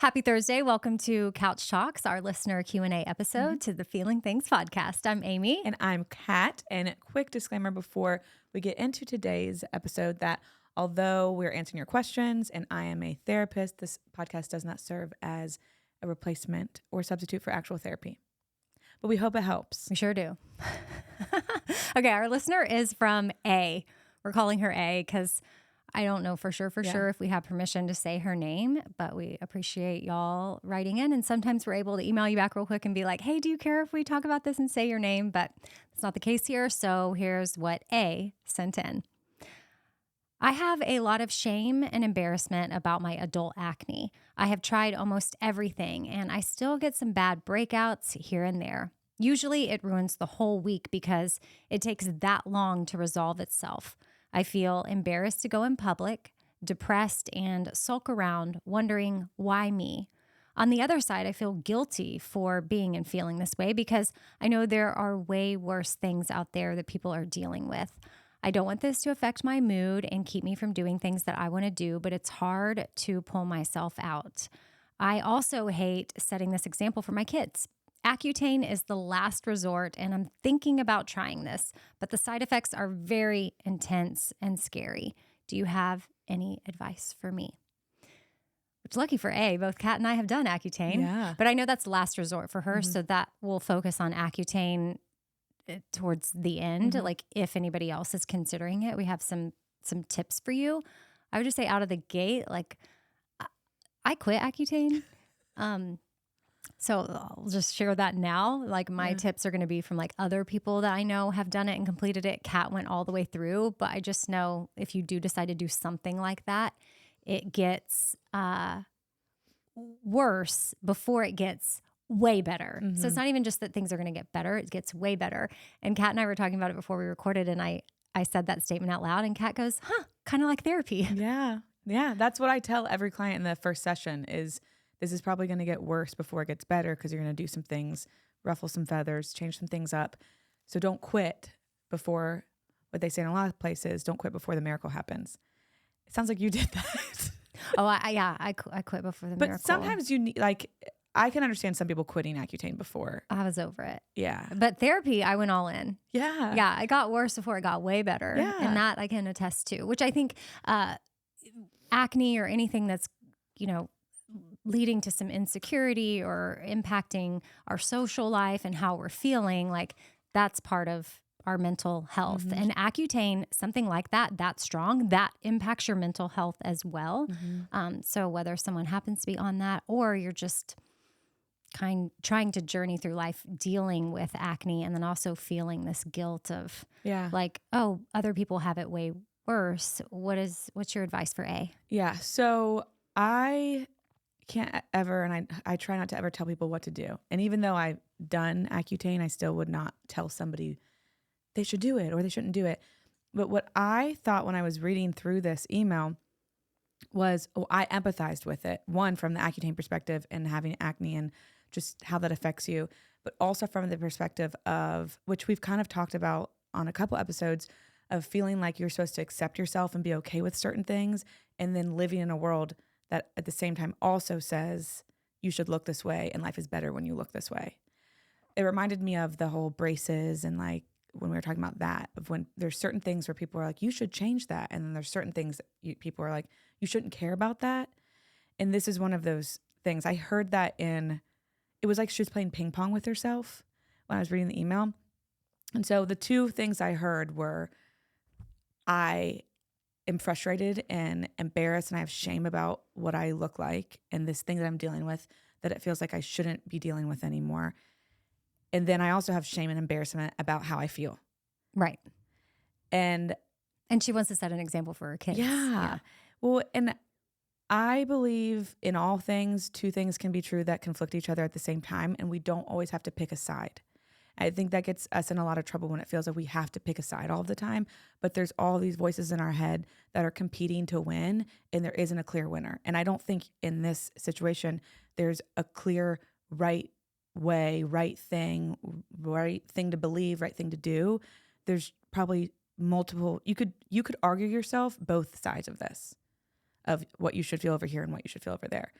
Happy Thursday. Welcome to Couch Talks, our listener Q&A episode to the Feeling Things podcast. I'm Amy. And I'm Kat. And a quick disclaimer before we get into today's episode that although we're answering your questions and I am a therapist, this podcast does not serve as a replacement or substitute for actual therapy. But we hope it helps. We sure do. Okay, our listener is from A. We're calling her A because I don't know for sure if we have permission to say her name, but we appreciate y'all writing in. And sometimes we're able to email you back real quick and be like, hey, do you care if we talk about this and say your name? But it's not the case here. So here's what A sent in. I have a lot of shame and embarrassment about my adult acne. I have tried almost everything and I still get some bad breakouts here and there. Usually it ruins the whole week because it takes that long to resolve itself. I feel embarrassed to go in public, depressed, and sulk around, wondering why me. On the other side, I feel guilty for being and feeling this way because I know there are way worse things out there that people are dealing with. I don't want this to affect my mood and keep me from doing things that I want to do, but it's hard to pull myself out. I also hate setting this example for my kids. Accutane is the last resort, and I'm thinking about trying this, but the side effects are very intense and scary. Do you have any advice for me? Which, lucky for A, both Kat and I have done Accutane, but I know that's last resort for her, so that will focus on Accutane towards the end. Like if anybody else is considering it, we have some tips for you. I would just say out of the gate, like I quit Accutane. So I'll just share that now. Like my tips are going to be from like other people that I know have done it and completed it. Kat went all the way through, but I just know if you do decide to do something like that, it gets worse before it gets way better. So it's not even just that things are going to get better. It gets way better. And Kat and I were talking about it before we recorded and I said that statement out loud and Kat goes, kind of like therapy. Yeah. That's what I tell every client in the first session is this is probably going to get worse before it gets better because you're going to do some things, ruffle some feathers, change some things up. So don't quit before, what they say in a lot of places, don't quit before the miracle happens. It sounds like you did that. I quit before the miracle. But sometimes you need, like, I can understand some people quitting Accutane before. I was over it. Yeah. But therapy, I went all in. Yeah. Yeah, it got worse before it got way better. Yeah. And that I can attest to, which I think acne or anything that's, leading to some insecurity or impacting our social life and how we're feeling, like that's part of our mental health. And Accutane, something like that strong, that impacts your mental health as well. So whether someone happens to be on that or you're just trying to journey through life dealing with acne and then also feeling this guilt of like, oh, other people have it way worse. What's your advice for A? Yeah. So I can't ever, and I try not to ever tell people what to do. And even though I've done Accutane, I still would not tell somebody they should do it or they shouldn't do it. But what I thought when I was reading through this email was, I empathized with it. One, from the Accutane perspective and having acne and just how that affects you, but also from the perspective of, which we've kind of talked about on a couple episodes, of feeling like you're supposed to accept yourself and be okay with certain things, and then living in a world that at the same time also says you should look this way and life is better when you look this way. It reminded me of the whole braces and like when we were talking about that, of when there's certain things where people are like, you should change that. And then there's certain things that people are like, you shouldn't care about that. And this is one of those things. I heard that it was like she was playing ping pong with herself when I was reading the email. And so the two things I heard were, I am frustrated and embarrassed and I have shame about what I look like and this thing that I'm dealing with that it feels like I shouldn't be dealing with anymore. And then I also have shame and embarrassment about how I feel. Right. And she wants to set an example for her kids. Yeah. Well, and I believe in all things, two things can be true that conflict each other at the same time, and we don't always have to pick a side. I think that gets us in a lot of trouble when it feels like we have to pick a side all the time, but there's all these voices in our head that are competing to win, and there isn't a clear winner. And I don't think in this situation, there's a clear right way, right thing to believe, right thing to do. There's probably multiple, you could argue yourself both sides of this, of what you should feel over here and what you should feel over there.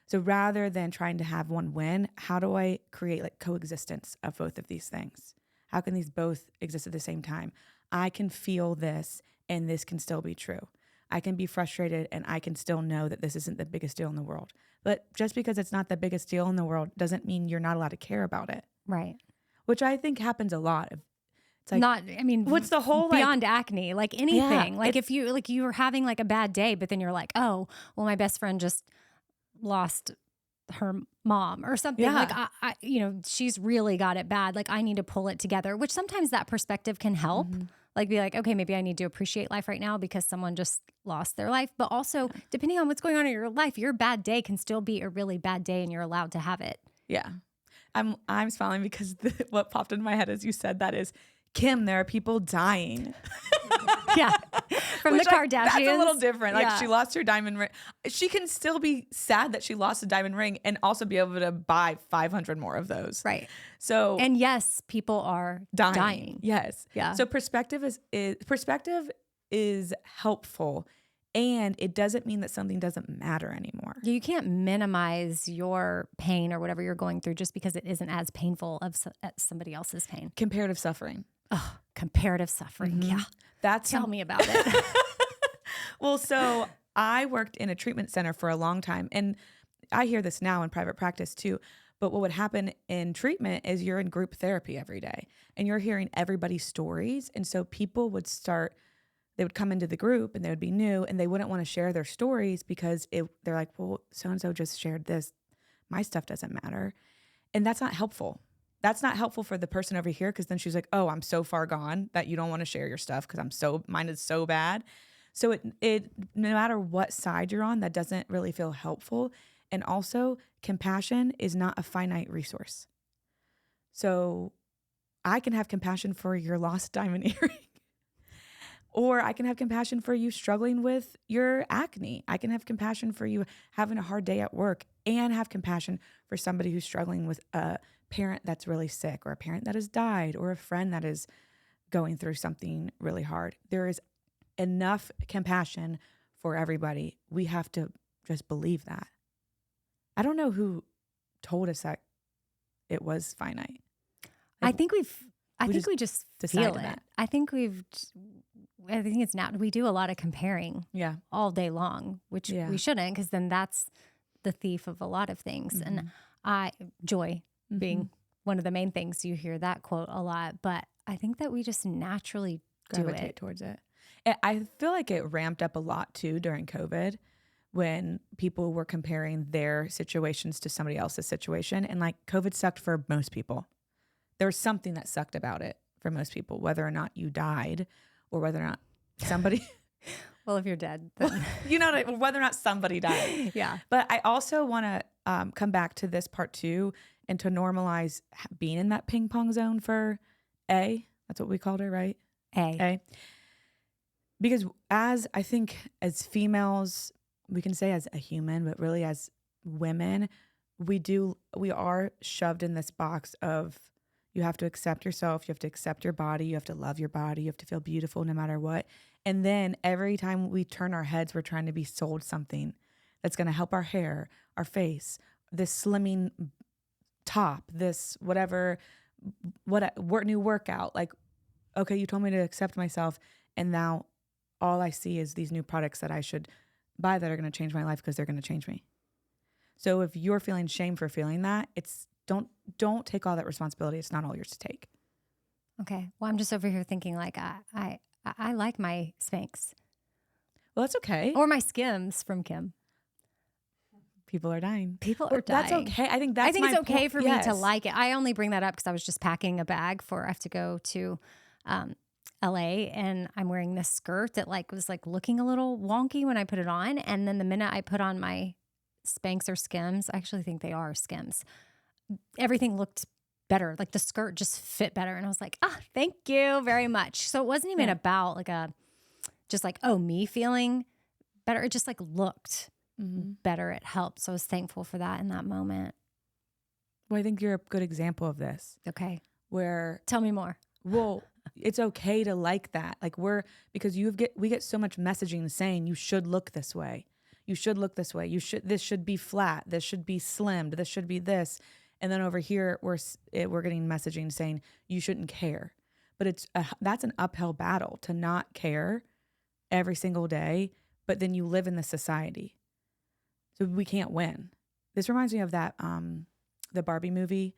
So rather than trying to have one win, how do I create like coexistence of both of these things? How can these both exist at the same time? I can feel this and this can still be true. I can be frustrated and I can still know that this isn't the biggest deal in the world. But just because it's not the biggest deal in the world doesn't mean you're not allowed to care about it. Right. Which I think happens a lot. It's like, Not, I mean, what's the whole beyond acne, like anything. Yeah, like if you were having like a bad day, but then you're like, oh, well, my best friend just lost her mom or something. Yeah. Like I she's really got it bad. Like I need to pull it together, which sometimes that perspective can help. Like be like, okay, maybe I need to appreciate life right now because someone just lost their life. But also depending on what's going on in your life, your bad day can still be a really bad day and you're allowed to have it. Yeah. I'm smiling because what popped into my head as you said that is, Kim, there are people dying. Yeah. From the Kardashians. That's a little different. Like Yeah. she lost her diamond ring. She can still be sad that she lost a diamond ring and also be able to buy 500 more of those. Right. So And yes, people are dying. Yes. Yeah. So perspective is helpful, and it doesn't mean that something doesn't matter anymore. You can't minimize your pain or whatever you're going through just because it isn't as painful as somebody else's pain. Comparative suffering. Oh, comparative suffering. Yeah. Tell me about it. Well, so I worked in a treatment center for a long time, and I hear this now in private practice too. But what would happen in treatment is you're in group therapy every day and you're hearing everybody's stories. And so people would they would come into the group and they would be new and they wouldn't want to share their stories because they're like, well, so-and-so just shared this. My stuff doesn't matter. And that's not helpful. That's not helpful for the person over here because then she's like, oh, I'm so far gone that you don't want to share your stuff because mine is so bad. So it no matter what side you're on, that doesn't really feel helpful. And also, compassion is not a finite resource. So I can have compassion for your lost diamond earring. Or I can have compassion for you struggling with your acne. I can have compassion for you having a hard day at work and have compassion for somebody who's struggling with a parent that's really sick or a parent that has died or a friend that is going through something really hard. There is enough compassion for everybody. We have to just believe that. I don't know who told us that it was finite. I think we just decided feel it. that. I think it's now we do a lot of comparing all day long, which we shouldn't, because then that's the thief of a lot of things. And joy being one of the main things, you hear that quote a lot, but I think that we just naturally gravitate towards it. I feel like it ramped up a lot too during COVID when people were comparing their situations to somebody else's situation. And like COVID sucked for most people. There was something that sucked about it for most people, whether or not you died or whether or not somebody... Well, if you're dead, then... you know, whether or not somebody died. Yeah. But I also want to come back to this part too and to normalize being in that ping pong zone for A. That's what we called her, right? A. Because as females, we can say as a human, but really as women, we are shoved in this box of you have to accept yourself, you have to accept your body, you have to love your body, you have to feel beautiful no matter what. And then every time we turn our heads, we're trying to be sold something that's going to help our hair, our face, this slimming top, this whatever, new workout. Like, okay, you told me to accept myself, and now all I see is these new products that I should buy that are going to change my life because they're going to change me. So if you're feeling shame for feeling that, don't take all that responsibility. It's not all yours to take. Okay. Well, I'm just over here thinking like I like my Spanx. Well, that's okay. Or my Skims from Kim. People are dying. That's okay. I think it's okay for me to like it. I only bring that up because I was just packing a bag I have to go to LA, and I'm wearing this skirt that was looking a little wonky when I put it on. And then the minute I put on my Spanx or Skims, I actually think they are Skims, everything looked better. Like the skirt just fit better. And I was like, thank you very much. So it wasn't even about me feeling better. It just looked better. It helped. So I was thankful for that in that moment. Well, I think you're a good example of this. Okay. Where tell me more. Well, it's okay to like that. Because we get so much messaging saying you should look this way. You should look this way. This should be flat. This should be slimmed. This should be this. And then over here, we're getting messaging saying you shouldn't care. But that's an uphill battle to not care every single day. But then you live in the society. So we can't win. This reminds me of that, the Barbie movie,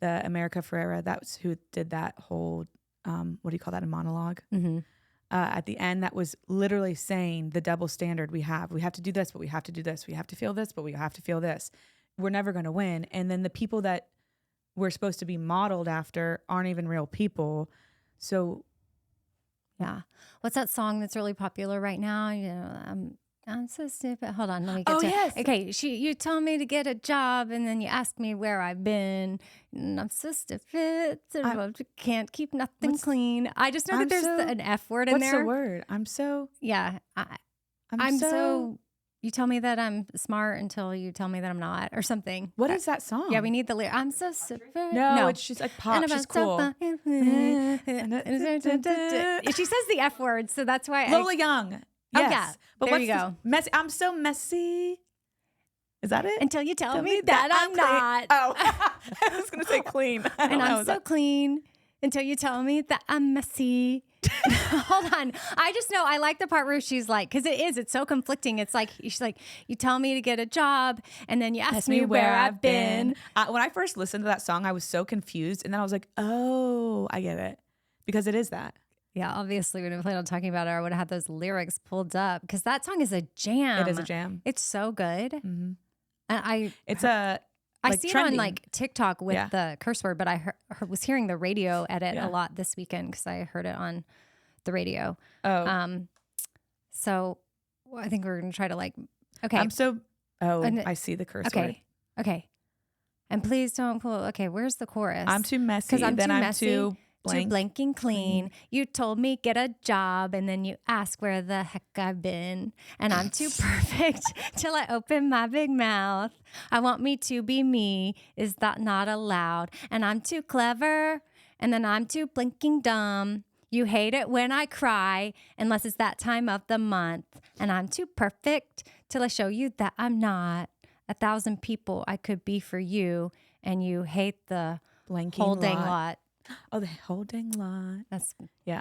the America Ferrera. That's who did that whole, what do you call that, a monologue? Mm-hmm. At the end, that was literally saying the double standard we have. We have to do this, but we have to do this. We have to feel this, but we have to feel this. We're never going to win. And then the people that we're supposed to be modeled after aren't even real people. So, yeah. What's that song that's really popular right now? You know, I'm so stupid. Hold on, let me get to yes. Okay, you told me to get a job, and then you asked me where I've been. And I'm so stupid. I can't keep nothing clean. I just know that there's an F word in there. What's the word? Yeah. I'm so. You tell me that I'm smart until you tell me that I'm not, or something. What is that song? Yeah, we need the lyric. I'm so stupid. No, it's just like pop. She's cool. She says the F word, so that's why. Lola Young. Yes. Oh, yeah. But there you go. Messy. I'm so messy. Is that it? Until you tell me that I'm not. Oh, I was going to say clean. And I'm so clean until you tell me that I'm messy. Hold on. I just know I like the part where she's like, because it's so conflicting. It's like, she's like, you tell me to get a job and then you ask me where I've been. When I first listened to that song, I was so confused. And then I was like, oh, I get it. Because it is that. Yeah, obviously, when we planned on talking about it, I would have had those lyrics pulled up because that song is a jam. It is a jam. It's so good. Mm-hmm. And I see trending. it on like TikTok with the curse word, but I was hearing the radio edit a lot this weekend because I heard it on the radio. Oh, so I think we're gonna try to like. Okay, I see the curse word. Okay, and please don't pull. Okay, where's the chorus? I'm too messy. Then I'm too blanking clean. You told me get a job and then you ask where the heck I've been. And I'm too perfect till I open my big mouth. I want me to be me. Is that not allowed? And I'm too clever. And then I'm too blinking dumb. You hate it when I cry unless it's that time of the month. And I'm too perfect till I show you that I'm not. 1,000 people I could be for you. And you hate the blanking whole dang lot. Oh, the whole dang lot. That's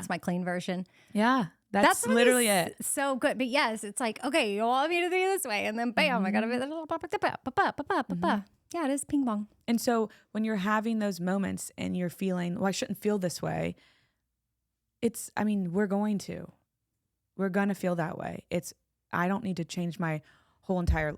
my clean version. Yeah. That's literally it. So good. But yes, it's like, okay, you want me to do this way. And then bam, I got to be yeah, it is ping pong. And so when you're having those moments and you're feeling, well, I shouldn't feel this way. We're going to feel that way. I don't need to change my whole entire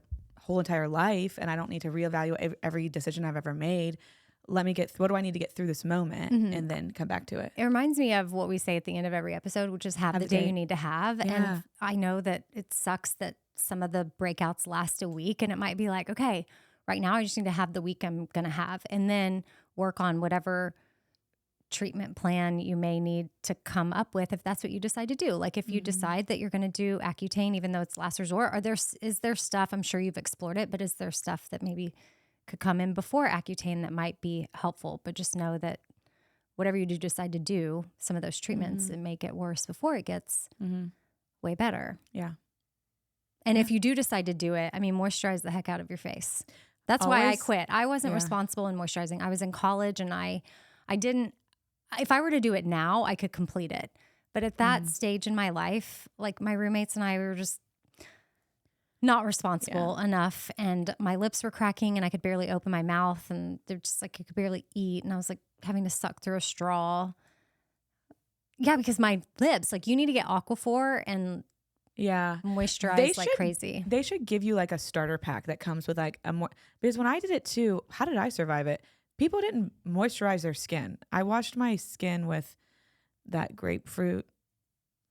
life. And I don't need to reevaluate every decision I've ever made. What do I need to get through this moment and then come back to it? It reminds me of what we say at the end of every episode, which is have the day you need to have. Yeah. And I know that it sucks that some of the breakouts last a week and it might be like, okay, right now I just need to have the week I'm going to have and then work on whatever treatment plan you may need to come up with if that's what you decide to do. Like if you decide that you're going to do Accutane, even though it's last resort, is there stuff, I'm sure you've explored it, but is there stuff that maybe could come in before Accutane that might be helpful, but just know that whatever you do decide to do, some of those treatments it may get worse before it gets way better. Yeah. And if you do decide to do it, moisturize the heck out of your face. That's why I quit. I wasn't responsible in moisturizing. I was in college and I didn't, if I were to do it now, I could complete it. But at that stage in my life, like my roommates and I were just not responsible enough, and my lips were cracking and I could barely open my mouth and they're just like, I could barely eat and I was like having to suck through a straw. Yeah, because my lips, like you need to get Aquaphor and moisturize like crazy. They should give you like a starter pack that comes with like because when I did it too, how did I survive it? People didn't moisturize their skin. I washed my skin with that grapefruit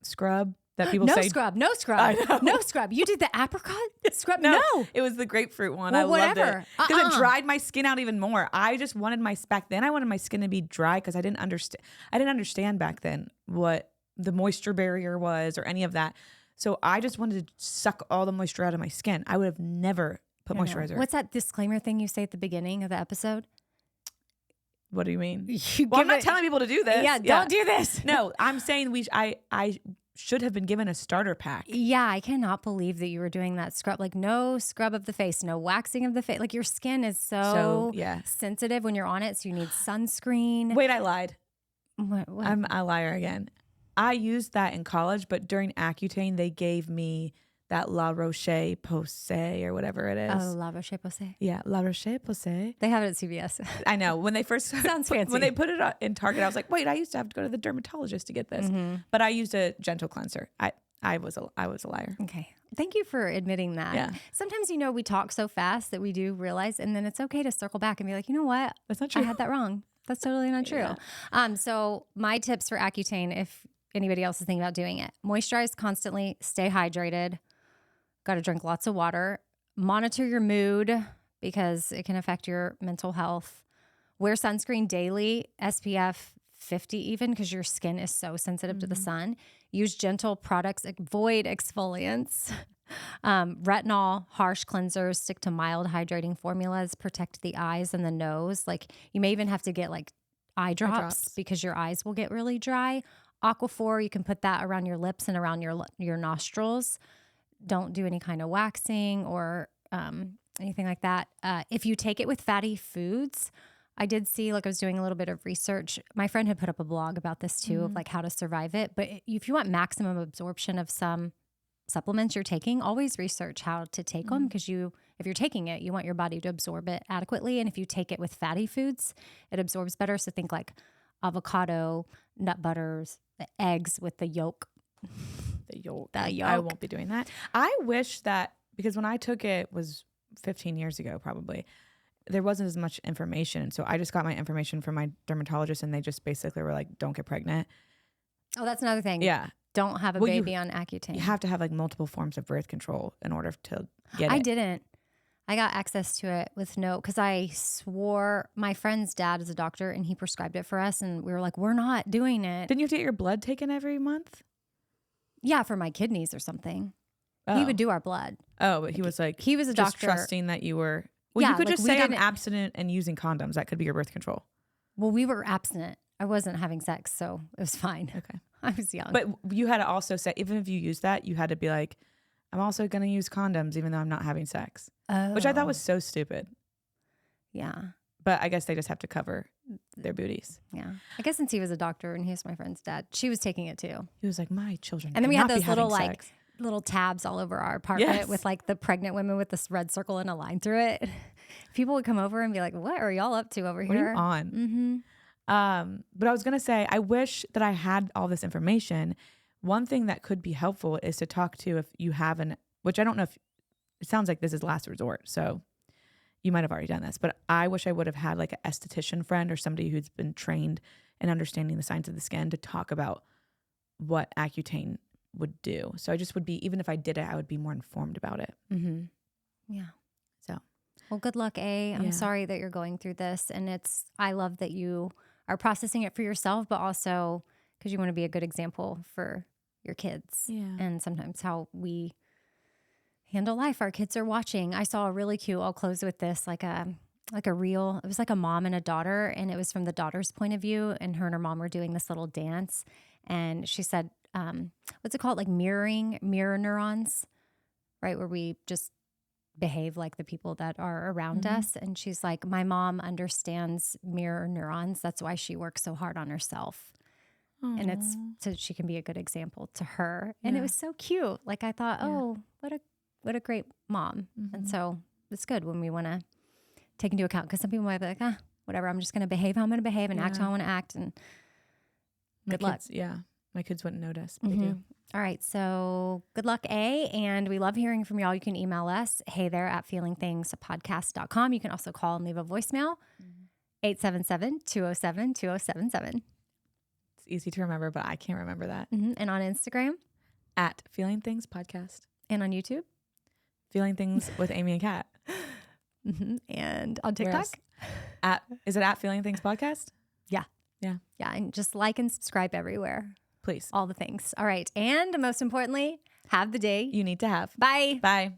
scrub. That people say no scrub. You did the apricot scrub? No, it was the grapefruit one. Well, I loved it because it dried my skin out even more. I just wanted back then. I wanted my skin to be dry because I didn't understand back then what the moisture barrier was or any of that. So I just wanted to suck all the moisture out of my skin. I would have never put moisturizer. What's that disclaimer thing you say at the beginning of the episode? What do you mean? I'm not telling people to do this. Yeah, don't do this. No, I'm saying I should have been given a starter pack. Yeah, I cannot believe that you were doing that scrub. Like no scrub of the face, no waxing of the face. Like your skin is so sensitive when you're on it. So you need sunscreen. Wait, I lied. What? I'm a liar again. I used that in college, but during Accutane, they gave me that La Roche-Posay or whatever it is. Oh, La Roche-Posay. Yeah, La Roche-Posay. They have it at CVS. I know. When they first sounds fancy. When they put it in Target, I was like, wait, I used to have to go to the dermatologist to get this. But I used a gentle cleanser. I was a liar. Okay. Thank you for admitting that. Yeah. Sometimes, we talk so fast that we do realize, and then it's okay to circle back and be like, you know what? That's not true. I had that wrong. That's totally not true. Yeah. So my tips for Accutane, if anybody else is thinking about doing it, moisturize constantly, stay hydrated, got to drink lots of water, monitor your mood because it can affect your mental health, wear sunscreen daily, SPF 50 even, because your skin is so sensitive to the sun. Use gentle products, avoid exfoliants. Retinol, harsh cleansers, stick to mild hydrating formulas, protect the eyes and the nose. Like you may even have to get like eye drops because your eyes will get really dry. Aquaphor, you can put that around your lips and around your nostrils. Don't do any kind of waxing or anything like that. If you take it with fatty foods, I did see, like I was doing a little bit of research. My friend had put up a blog about this too, of like how to survive it. But if you want maximum absorption of some supplements you're taking, always research how to take them because if you're taking it, you want your body to absorb it adequately. And if you take it with fatty foods, it absorbs better. So think like avocado, nut butters, the eggs with the yolk. The yolk. I won't be doing that. I wish that, because when I took it was 15 years ago probably, there wasn't as much information. So I just got my information from my dermatologist and they just basically were like, don't get pregnant. Oh, that's another thing. Yeah. Don't have a baby on Accutane. You have to have like multiple forms of birth control in order to get it. I didn't. I got access to it with because I swore my friend's dad is a doctor and he prescribed it for us. And we were like, we're not doing it. Didn't you have to get your blood taken every month? Yeah, for my kidneys or something. Oh. He would do our blood. Oh, but he was like, he was a just doctor. trusting that you were. Well, you could just say I'm abstinent and using condoms. That could be your birth control. Well, we were abstinent. I wasn't having sex, so it was fine. Okay. I was young. But you had to also say, even if you used that, you had to be like, I'm also going to use condoms even though I'm not having sex. Oh. Which I thought was so stupid. Yeah. But I guess they just have to cover their booties. Yeah. I guess since he was a doctor and he was my friend's dad, she was taking it too. He was like, my children. And then we had those little little tabs all over our apartment with like the pregnant women with this red circle and a line through it. People would come over and be like, what are y'all up to over here? What are you on? Mm-hmm. But I was going to say, I wish that I had all this information. One thing that could be helpful is to talk to, if you have which I don't know if, it sounds like this is last resort. So you might have already done this, but I wish I would have had like an esthetician friend or somebody who's been trained in understanding the signs of the skin to talk about what Accutane would do. So I just would be, even if I did it, I would be more informed about it. Mm-hmm. Yeah. So. Well, good luck, A. I'm sorry that you're going through this. And I love that you are processing it for yourself, but also because you want to be a good example for your kids. Yeah. And sometimes how we handle life. Our kids are watching. I saw a really cute, I'll close with this, like a reel. It was like a mom and a daughter, and it was from the daughter's point of view, and her and her mom were doing this little dance. And she said, what's it called? Like mirror neurons, right? Where we just behave like the people that are around us. And she's like, my mom understands mirror neurons. That's why she works so hard on herself. Aww. And it's so she can be a good example to her. And it was so cute. Like I thought, oh, what a great mom. And so it's good when we want to take into account, because some people might be like, whatever, I'm just going to behave how I'm going to behave and act how I want to act. And good luck. Yeah. My kids wouldn't notice, but they do. All right. So good luck, A. And we love hearing from y'all. You can email us, heythere@feelingthingspodcast.com. You can also call and leave a voicemail, 877-207-2077. It's easy to remember, but I can't remember that. And on Instagram, @Feeling Things Podcast. And on YouTube, Feeling Things with Amy and Kat. And on TikTok, is it @Feeling Things Podcast? Yeah. Yeah. Yeah. And just like and subscribe everywhere. Please. All the things. All right. And most importantly, have the day you need to have. Bye. Bye.